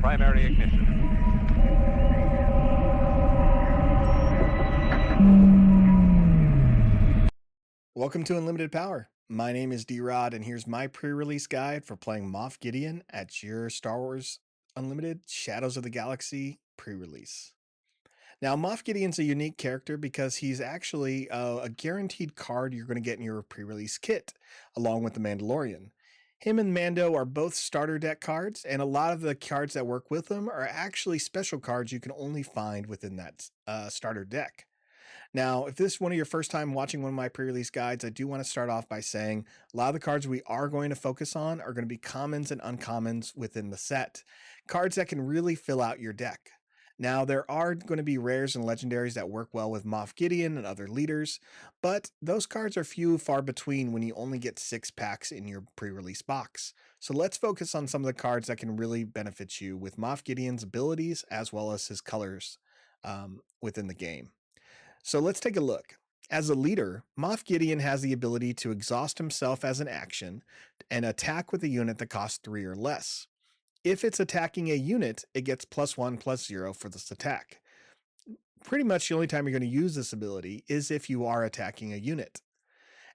primary ignition. Welcome to Unlimited Power. My name is D-Rod, and here's my pre-release guide for playing Moff Gideon at your Star Wars Unlimited Shadows of the Galaxy pre-release. Now, Moff Gideon's a unique character because he's actually a guaranteed card you're going to get in your pre-release kit, along with the Mandalorian. Him and Mando are both starter deck cards, and a lot of the cards that work with them are actually special cards you can only find within that starter deck. Now, if this is one of your first time watching one of my pre-release guides, I do want to start off by saying a lot of the cards we are going to focus on are going to be commons and uncommons within the set. Cards that can really fill out your deck. Now, there are going to be rares and legendaries that work well with Moff Gideon and other leaders, but those cards are few far between when you only get 6 packs in your pre-release box. So let's focus on some of the cards that can really benefit you with Moff Gideon's abilities as well as his colors within the game. So let's take a look. As a leader, Moff Gideon has the ability to exhaust himself as an action and attack with a unit that costs 3 or less. If it's attacking a unit, it gets +1/+0 for this attack. Pretty much the only time you're going to use this ability is if you are attacking a unit.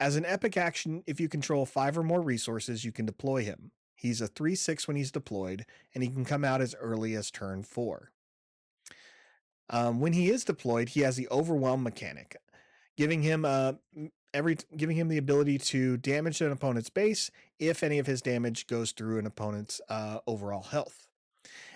As an epic action, if you control 5 or more resources, you can deploy him. He's a 3/6 when he's deployed, and he can come out as early as turn 4. When he is deployed, he has the overwhelm mechanic, giving him the ability to damage an opponent's base if any of his damage goes through an opponent's overall health.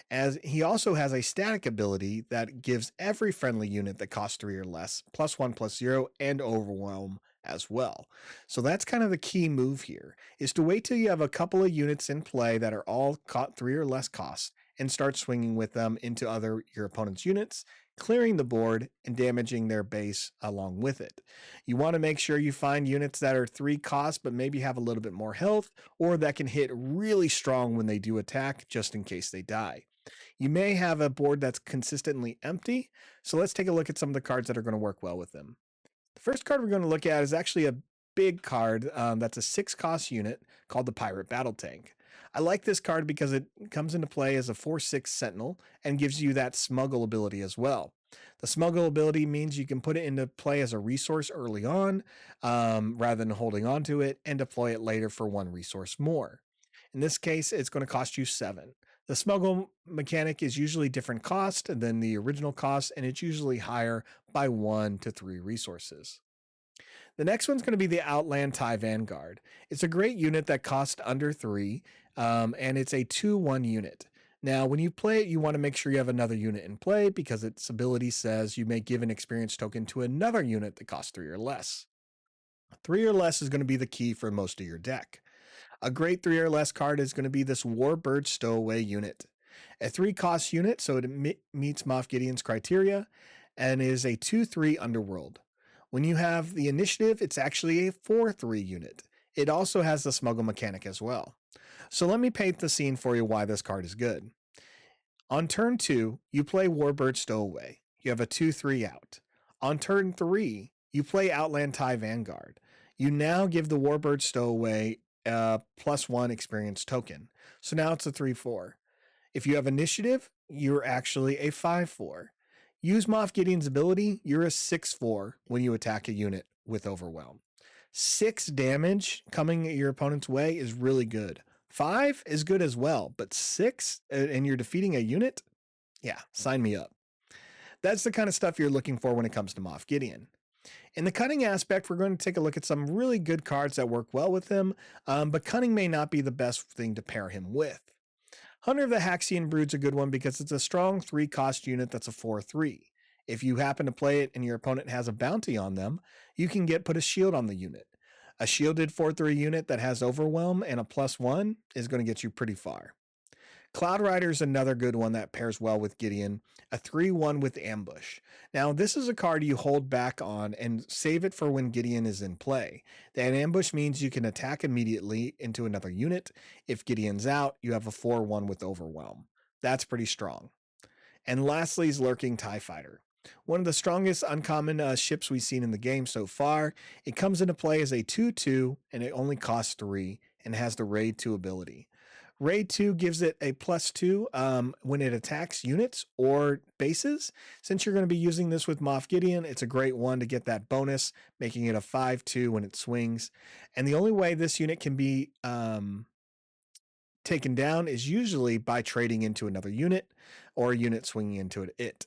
As he also has a static ability that gives every friendly unit that costs 3 or less +1/+0 and overwhelm as well. So that's kind of the key move here, is to wait till you have a couple of units in play that are all 3 or less costs and start swinging with them into your opponent's units, clearing the board and damaging their base along with it. You want to make sure you find units that are 3 costs but maybe have a little bit more health, or that can hit really strong when they do attack just in case they die. You may have a board that's consistently empty, so let's take a look at some of the cards that are going to work well with them. The first card we're going to look at is actually a big card that's a 6-cost unit called the Pirate Battle Tank. I like this card because it comes into play as a 4/6 Sentinel and gives you that smuggle ability as well. The smuggle ability means you can put it into play as a resource early on rather than holding on to it, and deploy it later for 1 resource more. In this case, it's going to cost you 7. The smuggle mechanic is usually different cost than the original cost, and it's usually higher by 1 to 3 resources. The next one's going to be the Outland TIE Vanguard. It's a great unit that costs under 3, and it's a 2/1 unit. Now, when you play it, you want to make sure you have another unit in play because its ability says you may give an experience token to another unit that costs 3 or less. 3 or less is going to be the key for most of your deck. A great 3 or less card is going to be this Warbird Stowaway unit. A 3-cost unit, so it meets Moff Gideon's criteria, and is a 2/3 Underworld. When you have the initiative, it's actually a 4/3 unit. It also has the smuggle mechanic as well. So let me paint the scene for you why this card is good. On turn 2, you play Warbird Stowaway. You have a 2/3 out. On turn 3, you play Outland TIE Vanguard. You now give the Warbird Stowaway a +1 experience token. So now it's a 3/4. If you have initiative, you're actually a 5/4. Use Moff Gideon's ability, you're a 6/4 when you attack a unit with overwhelm. 6 damage coming your opponent's way is really good. 5 is good as well, but 6 and you're defeating a unit? Yeah, sign me up. That's the kind of stuff you're looking for when it comes to Moff Gideon. In the cunning aspect, we're going to take a look at some really good cards that work well with him, but cunning may not be the best thing to pair him with. Hunter of the Haxian Brood's a good one because it's a strong 3-cost unit that's a 4/3. If you happen to play it and your opponent has a bounty on them, you can put a shield on the unit. A shielded 4/3 unit that has overwhelm and a +1 is going to get you pretty far. Cloud Rider is another good one that pairs well with Gideon, a 3/1 with Ambush. Now, this is a card you hold back on and save it for when Gideon is in play. That Ambush means you can attack immediately into another unit. If Gideon's out, you have a 4/1 with Overwhelm. That's pretty strong. And lastly is Lurking TIE Fighter. One of the strongest uncommon ships we've seen in the game so far. It comes into play as a 2/2, and it only costs 3, and has the Raid 2 ability. Raid 2 gives it a +2 when it attacks units or bases. Since you're going to be using this with Moff Gideon, it's a great one to get that bonus, making it a 5-2 when it swings. And the only way this unit can be taken down is usually by trading into another unit or a unit swinging into it.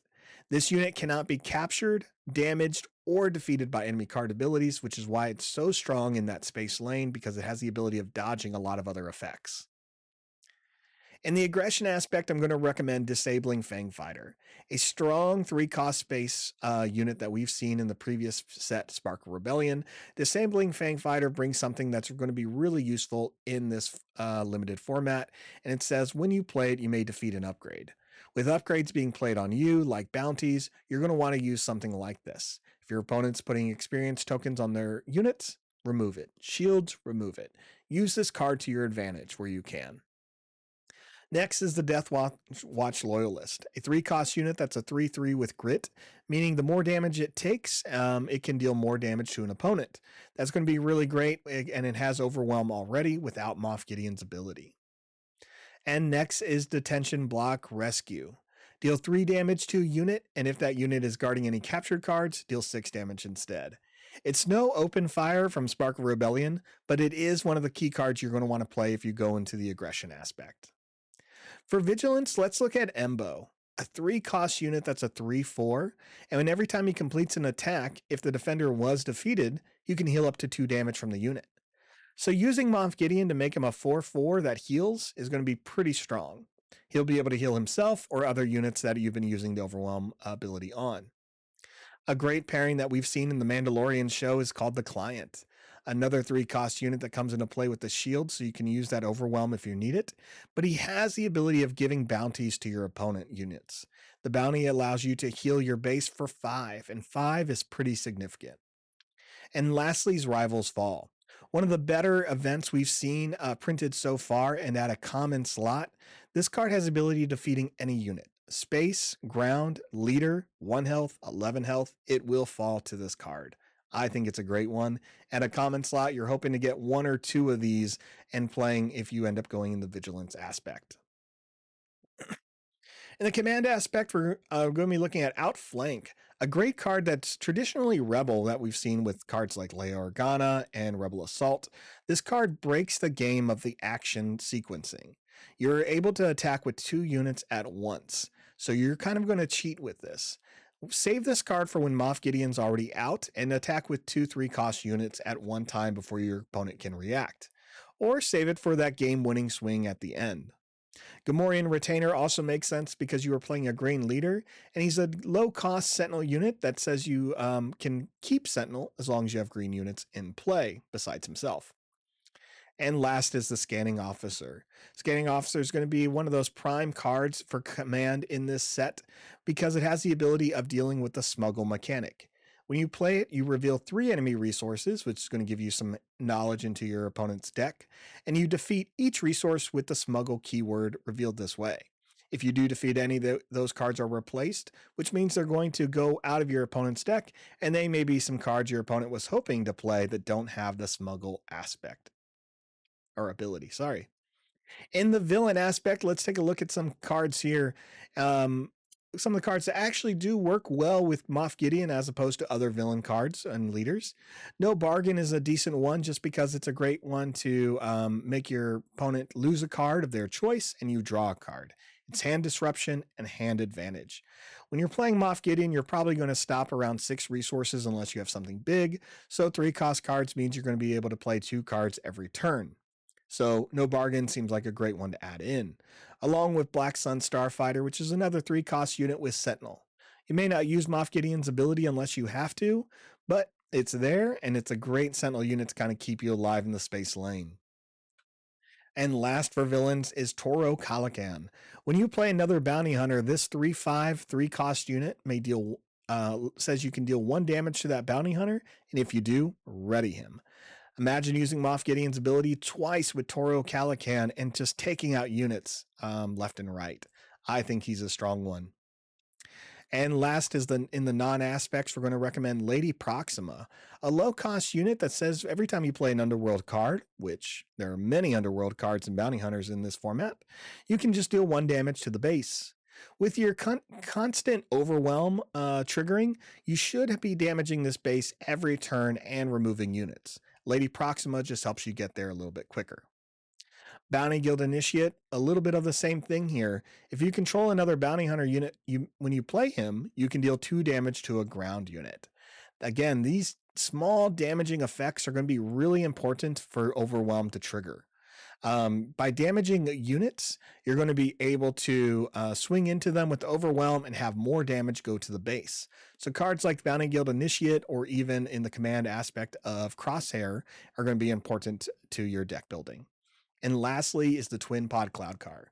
This unit cannot be captured, damaged, or defeated by enemy card abilities, which is why it's so strong in that space lane, because it has the ability of dodging a lot of other effects. In the aggression aspect, I'm going to recommend disabling Fang Fighter, a strong 3-cost space unit that we've seen in the previous set, Spark of Rebellion. Disabling Fang Fighter brings something that's going to be really useful in this limited format, and it says when you play it, you may defeat an upgrade. With upgrades being played on you, like bounties, you're going to want to use something like this. If your opponent's putting experience tokens on their units, remove it. Shields, remove it. Use this card to your advantage where you can. Next is the Death Watch Loyalist, a 3-cost unit that's a 3-3 with grit, meaning the more damage it takes, it can deal more damage to an opponent. That's going to be really great, and it has Overwhelm already without Moff Gideon's ability. And next is Detention Block Rescue. Deal 3 damage to a unit, and if that unit is guarding any captured cards, deal 6 damage instead. It's no open fire from Spark of Rebellion, but it is one of the key cards you're going to want to play if you go into the aggression aspect. For Vigilance, let's look at Embo, a 3-cost unit that's a 3-4, and every time he completes an attack, if the defender was defeated, you can heal up to 2 damage from the unit. So using Moff Gideon to make him a 4-4 that heals is going to be pretty strong. He'll be able to heal himself or other units that you've been using the Overwhelm ability on. A great pairing that we've seen in the Mandalorian show is called the Client. Another 3-cost unit that comes into play with the shield, so you can use that Overwhelm if you need it. But he has the ability of giving bounties to your opponent units. The bounty allows you to heal your base for 5, and 5 is pretty significant. And lastly is Rivals Fall. One of the better events we've seen printed so far, and at a common slot. This card has the ability of defeating any unit. Space, ground, leader, 1 health, 11 health, it will fall to this card. I think it's a great one. At a common slot, you're hoping to get 1 or 2 of these and playing if you end up going in the Vigilance aspect. In the command aspect, we're going to be looking at Outflank, a great card that's traditionally Rebel that we've seen with cards like Leia Organa and Rebel Assault. This card breaks the game of the action sequencing. You're able to attack with 2 units at once, so you're kind of going to cheat with this. Save this card for when Moff Gideon's already out and attack with 2 3-cost units at one time before your opponent can react. Or save it for that game-winning swing at the end. Gamorrean Retainer also makes sense because you are playing a Green Leader, and he's a low-cost Sentinel unit that says you can keep Sentinel as long as you have green units in play besides himself. And last is the Scanning Officer. Scanning Officer is going to be one of those prime cards for command in this set because it has the ability of dealing with the smuggle mechanic. When you play it, you reveal 3 enemy resources, which is going to give you some knowledge into your opponent's deck, and you defeat each resource with the smuggle keyword revealed this way. If you do defeat any, those cards are replaced, which means they're going to go out of your opponent's deck, and they may be some cards your opponent was hoping to play that don't have the smuggle aspect. Or ability, sorry. In the villain aspect, let's take a look at some cards here. Some of the cards that actually do work well with Moff Gideon as opposed to other villain cards and leaders. No Bargain is a decent one just because it's a great one to make your opponent lose a card of their choice and you draw a card. It's hand disruption and hand advantage. When you're playing Moff Gideon, you're probably going to stop around 6 resources unless you have something big. So 3-cost cards means you're going to be able to play 2 cards every turn. So No Bargain seems like a great one to add in, along with Black Sun Starfighter, which is another 3-cost unit with Sentinel. You may not use Moff Gideon's ability unless you have to, but it's there, and it's a great Sentinel unit to kind of keep you alive in the space lane. And last for villains is Toro Calican. When you play another bounty hunter, this 3/5 3-cost unit may deal says you can deal 1 damage to that bounty hunter, and if you do, ready him. Imagine using Moff Gideon's ability twice with Toro Calican and just taking out units left and right. I think he's a strong one. And last is in the non-aspects, we're going to recommend Lady Proxima, a low-cost unit that says every time you play an Underworld card, which there are many Underworld cards and bounty hunters in this format, you can just deal 1 damage to the base. With your constant overwhelm triggering, you should be damaging this base every turn and removing units. Lady Proxima just helps you get there a little bit quicker. Bounty Guild Initiate, a little bit of the same thing here. If you control another bounty hunter unit, when you play him, you can deal 2 damage to a ground unit. Again, these small damaging effects are going to be really important for Overwhelm to trigger. By damaging units, you're going to be able to swing into them with Overwhelm and have more damage go to the base. So cards like Bounty Guild Initiate, or even in the command aspect of Crosshair, are going to be important to your deck building. And lastly is the Twin Pod Cloud card.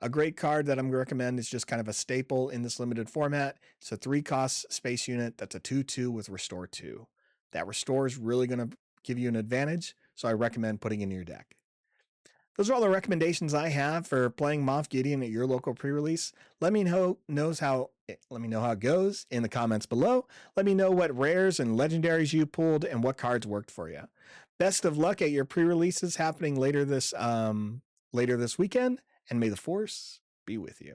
A great card that I'm going to recommend is just kind of a staple in this limited format. It's a 3-cost space unit that's a 2/2 with Restore 2. That Restore is really going to give you an advantage, so I recommend putting it in your deck. Those are all the recommendations I have for playing Moff Gideon at your local pre-release. Let me know how it goes in the comments below. Let me know what rares and legendaries you pulled and what cards worked for you. Best of luck at your pre-releases happening later this weekend, and may the Force be with you.